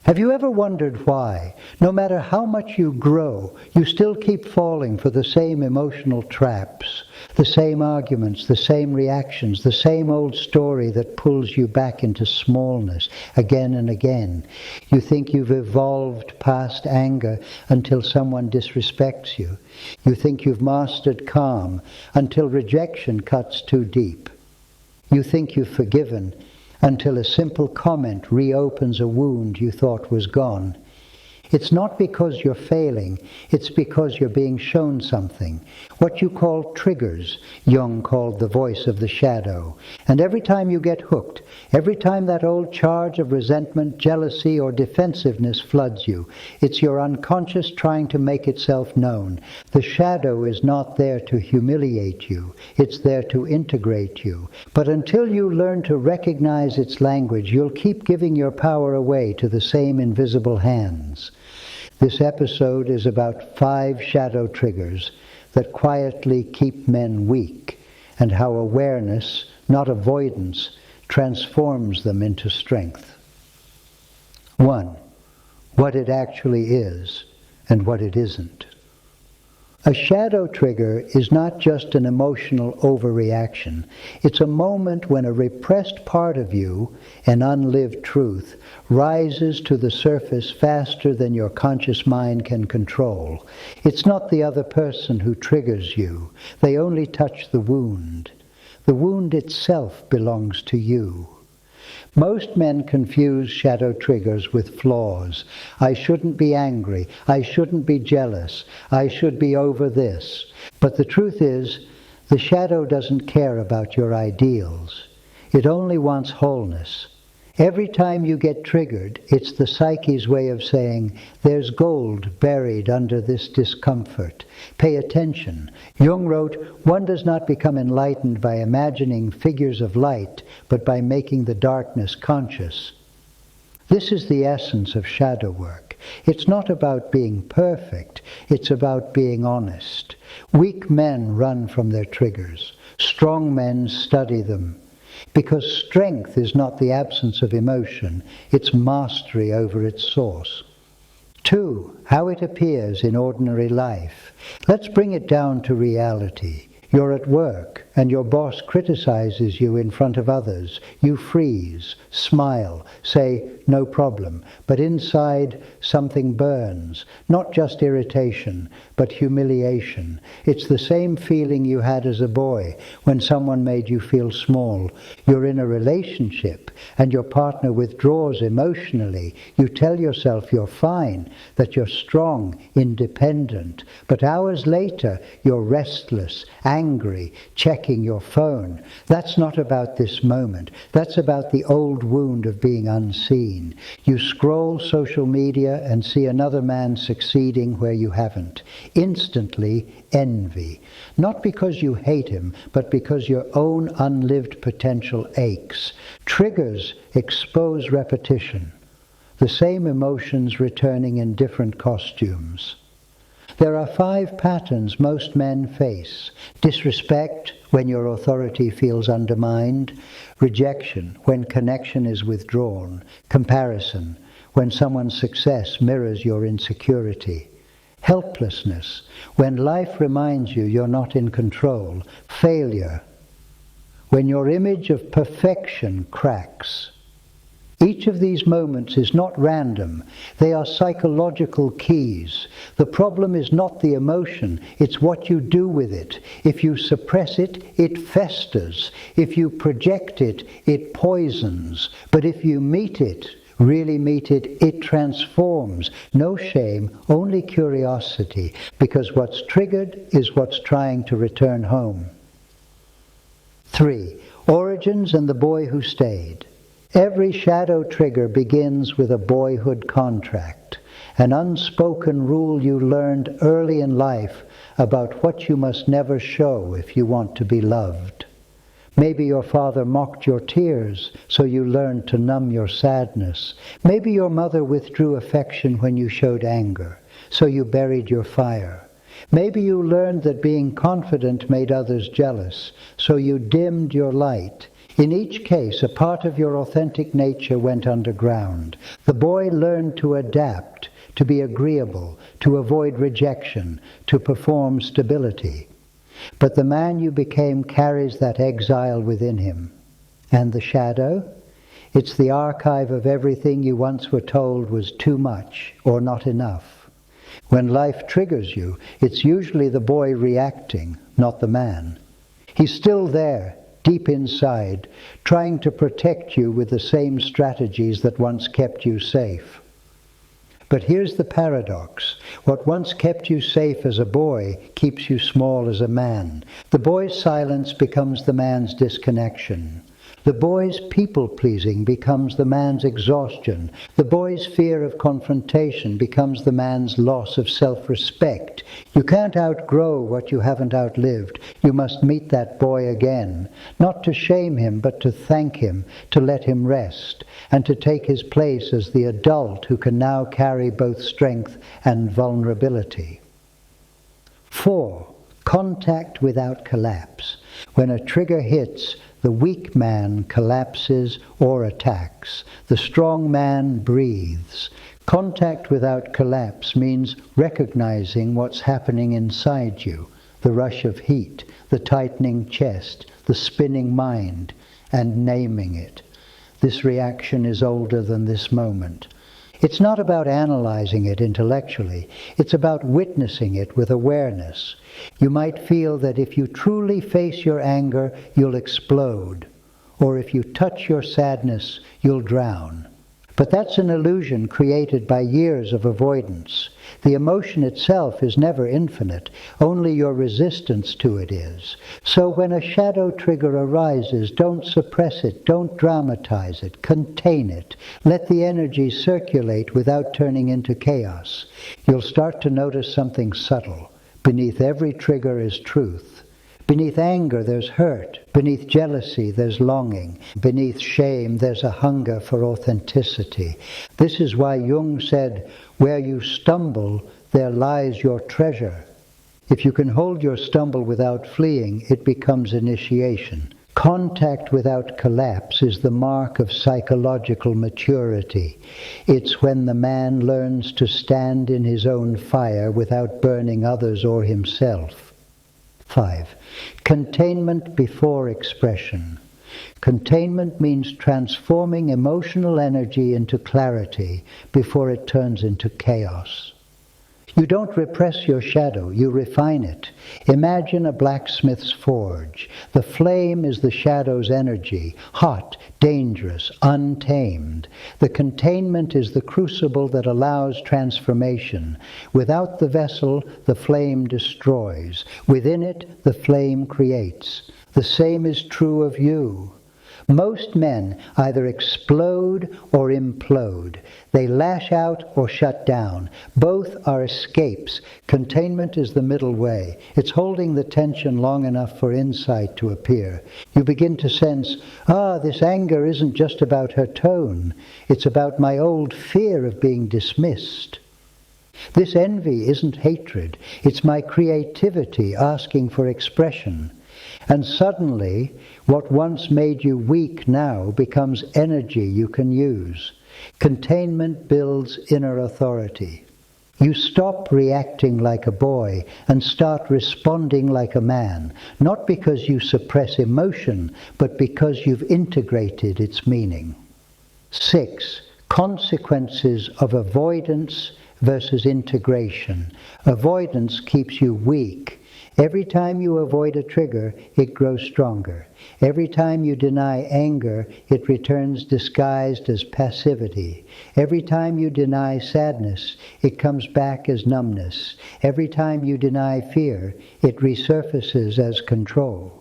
Have you ever wondered why, no matter how much you grow, you still keep falling for the same emotional traps, the same arguments, the same reactions, the same old story that pulls you back into smallness again and again? You think you've evolved past anger until someone disrespects you. You think you've mastered calm until rejection cuts too deep. You think you've forgiven until a simple comment reopens a wound you thought was gone. It's not because you're failing, it's because you're being shown something. What you call triggers, Jung called the voice of the shadow. And every time you get hooked, every time that old charge of resentment, jealousy, or defensiveness floods you, it's your unconscious trying to make itself known. The shadow is not there to humiliate you, it's there to integrate you. But until you learn to recognize its language, you'll keep giving your power away to the same invisible hands. This episode is about 5 shadow triggers that quietly keep men weak, and how awareness, not avoidance, transforms them into strength. 1. What it actually is and what it isn't. A shadow trigger is not just an emotional overreaction. It's a moment when a repressed part of you, an unlived truth, rises to the surface faster than your conscious mind can control. It's not the other person who triggers you. They only touch the wound. The wound itself belongs to you. Most men confuse shadow triggers with flaws. I shouldn't be angry. I shouldn't be jealous. I should be over this. But the truth is, the shadow doesn't care about your ideals. It only wants wholeness. Every time you get triggered, it's the psyche's way of saying, there's gold buried under this discomfort. Pay attention. Jung wrote, one does not become enlightened by imagining figures of light, but by making the darkness conscious. This is the essence of shadow work. It's not about being perfect, it's about being honest. Weak men run from their triggers. Strong men study them. Because strength is not the absence of emotion, it's mastery over its source. 2. How it appears in ordinary life. Let's bring it down to reality. You're at work, and your boss criticizes you in front of others. You freeze, smile, say, no problem. But inside, something burns. Not just irritation, but humiliation. It's the same feeling you had as a boy when someone made you feel small. You're in a relationship, and your partner withdraws emotionally. You tell yourself you're fine, that you're strong, independent. But hours later, you're restless, angry, checking your phone. That's not about this moment. That's about the old wound of being unseen. You scroll social media and see another man succeeding where you haven't. Instantly, envy. Not because you hate him, but because your own unlived potential aches. Triggers expose repetition. The same emotions returning in different costumes. There are 5 patterns most men face. Disrespect, when your authority feels undermined. Rejection, when connection is withdrawn. Comparison, when someone's success mirrors your insecurity. Helplessness, when life reminds you you're not in control. Failure, when your image of perfection cracks. Each of these moments is not random. They are psychological keys. The problem is not the emotion, it's what you do with it. If you suppress it, it festers. If you project it, it poisons. But if you meet it, really meet it, it transforms. No shame, only curiosity, because what's triggered is what's trying to return home. 3. Origins and the boy who stayed. Every shadow trigger begins with a boyhood contract, an unspoken rule you learned early in life about what you must never show if you want to be loved. Maybe your father mocked your tears, so you learned to numb your sadness. Maybe your mother withdrew affection when you showed anger, so you buried your fire. Maybe you learned that being confident made others jealous, so you dimmed your light. In each case, a part of your authentic nature went underground. The boy learned to adapt, to be agreeable, to avoid rejection, to perform stability. But the man you became carries that exile within him. And the shadow? It's the archive of everything you once were told was too much or not enough. When life triggers you, it's usually the boy reacting, not the man. He's still there, deep inside, trying to protect you with the same strategies that once kept you safe. But here's the paradox. What once kept you safe as a boy keeps you small as a man. The boy's silence becomes the man's disconnection. The boy's people-pleasing becomes the man's exhaustion. The boy's fear of confrontation becomes the man's loss of self-respect. You can't outgrow what you haven't outlived. You must meet that boy again, not to shame him, but to thank him, to let him rest, and to take his place as the adult who can now carry both strength and vulnerability. 4. Contact without collapse. When a trigger hits, the weak man collapses or attacks. The strong man breathes. Contact without collapse means recognizing what's happening inside you, the rush of heat, the tightening chest, the spinning mind, and naming it. This reaction is older than this moment. It's not about analyzing it intellectually. It's about witnessing it with awareness. You might feel that if you truly face your anger, you'll explode. Or if you touch your sadness, you'll drown. But that's an illusion created by years of avoidance. The emotion itself is never infinite. Only your resistance to it is. So when a shadow trigger arises, don't suppress it, don't dramatize it, contain it. Let the energy circulate without turning into chaos. You'll start to notice something subtle. Beneath every trigger is truth. Beneath anger there's hurt. Beneath jealousy there's longing. Beneath shame there's a hunger for authenticity. This is why Jung said, "Where you stumble, there lies your treasure." If you can hold your stumble without fleeing, it becomes initiation. Contact without collapse is the mark of psychological maturity. It's when the man learns to stand in his own fire without burning others or himself. 5. Containment before expression. Containment means transforming emotional energy into clarity before it turns into chaos. You don't repress your shadow, you refine it. Imagine a blacksmith's forge. The flame is the shadow's energy, hot, dangerous, untamed. The containment is the crucible that allows transformation. Without the vessel, the flame destroys. Within it, the flame creates. The same is true of you. Most men either explode or implode. They lash out or shut down. Both are escapes. Containment is the middle way. It's holding the tension long enough for insight to appear. You begin to sense, this anger isn't just about her tone. It's about my old fear of being dismissed. This envy isn't hatred. It's my creativity asking for expression. And suddenly, what once made you weak now becomes energy you can use. Containment builds inner authority. You stop reacting like a boy and start responding like a man, not because you suppress emotion, but because you've integrated its meaning. 6. Consequences of avoidance versus integration. Avoidance keeps you weak. Every time you avoid a trigger, it grows stronger. Every time you deny anger, it returns disguised as passivity. Every time you deny sadness, it comes back as numbness. Every time you deny fear, it resurfaces as control.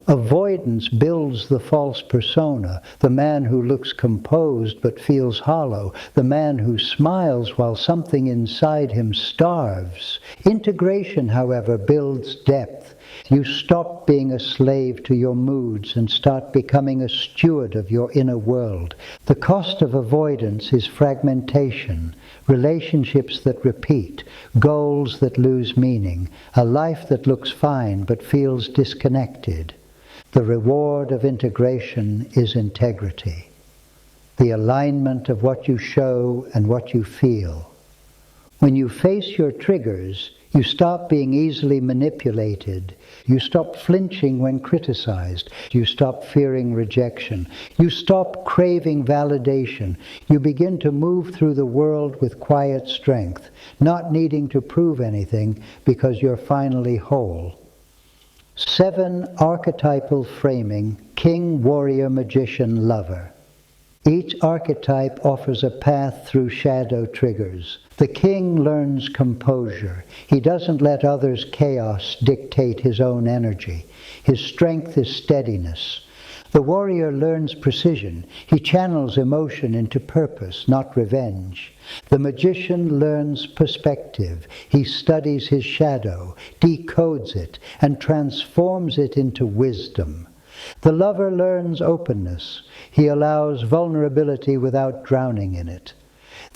Avoidance builds the false persona, the man who looks composed but feels hollow, the man who smiles while something inside him starves. Integration, however, builds depth. You stop being a slave to your moods and start becoming a steward of your inner world. The cost of avoidance is fragmentation, relationships that repeat, goals that lose meaning, a life that looks fine but feels disconnected. The reward of integration is integrity, the alignment of what you show and what you feel. When you face your triggers, you stop being easily manipulated. You stop flinching when criticized. You stop fearing rejection. You stop craving validation. You begin to move through the world with quiet strength, not needing to prove anything because you're finally whole. 7 archetypal framing: king, warrior, magician, lover. Each archetype offers a path through shadow triggers. The king learns composure. He doesn't let others' chaos dictate his own energy. His strength is steadiness. The warrior learns precision. He channels emotion into purpose, not revenge. The magician learns perspective. He studies his shadow, decodes it, and transforms it into wisdom. The lover learns openness. He allows vulnerability without drowning in it.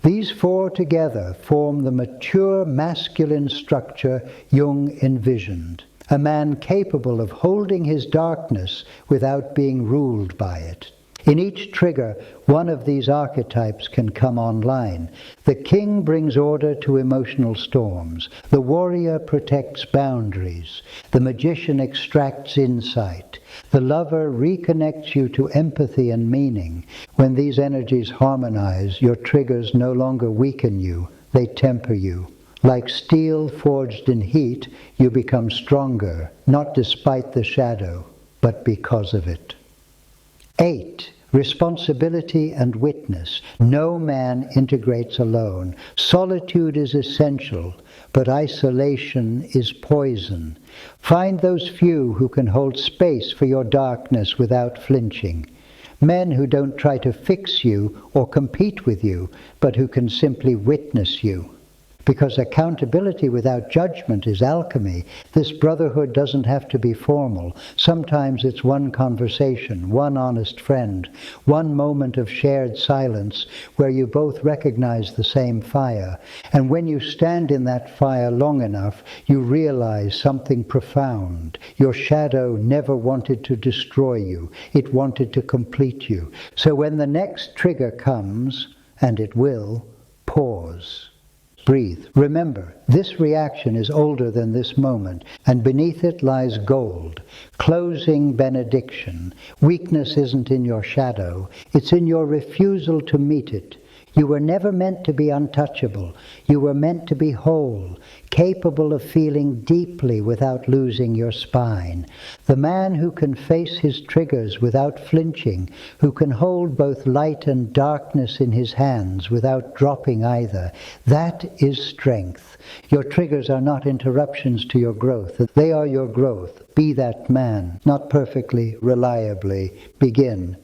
These 4 together form the mature masculine structure Jung envisioned. A man capable of holding his darkness without being ruled by it. In each trigger, one of these archetypes can come online. The king brings order to emotional storms. The warrior protects boundaries. The magician extracts insight. The lover reconnects you to empathy and meaning. When these energies harmonize, your triggers no longer weaken you, they temper you. Like steel forged in heat, you become stronger, not despite the shadow, but because of it. 8. Responsibility and witness. No man integrates alone. Solitude is essential, but isolation is poison. Find those few who can hold space for your darkness without flinching. Men who don't try to fix you or compete with you, but who can simply witness you. Because accountability without judgment is alchemy. This brotherhood doesn't have to be formal. Sometimes it's one conversation, one honest friend, one moment of shared silence where you both recognize the same fire. And when you stand in that fire long enough, you realize something profound. Your shadow never wanted to destroy you. It wanted to complete you. So when the next trigger comes, and it will, pause. Breathe. Remember, this reaction is older than this moment, and beneath it lies gold. Closing benediction. Weakness isn't in your shadow, it's in your refusal to meet it. You were never meant to be untouchable. You were meant to be whole, capable of feeling deeply without losing your spine. The man who can face his triggers without flinching, who can hold both light and darkness in his hands without dropping either, that is strength. Your triggers are not interruptions to your growth. They are your growth. Be that man, not perfectly, reliably. Begin.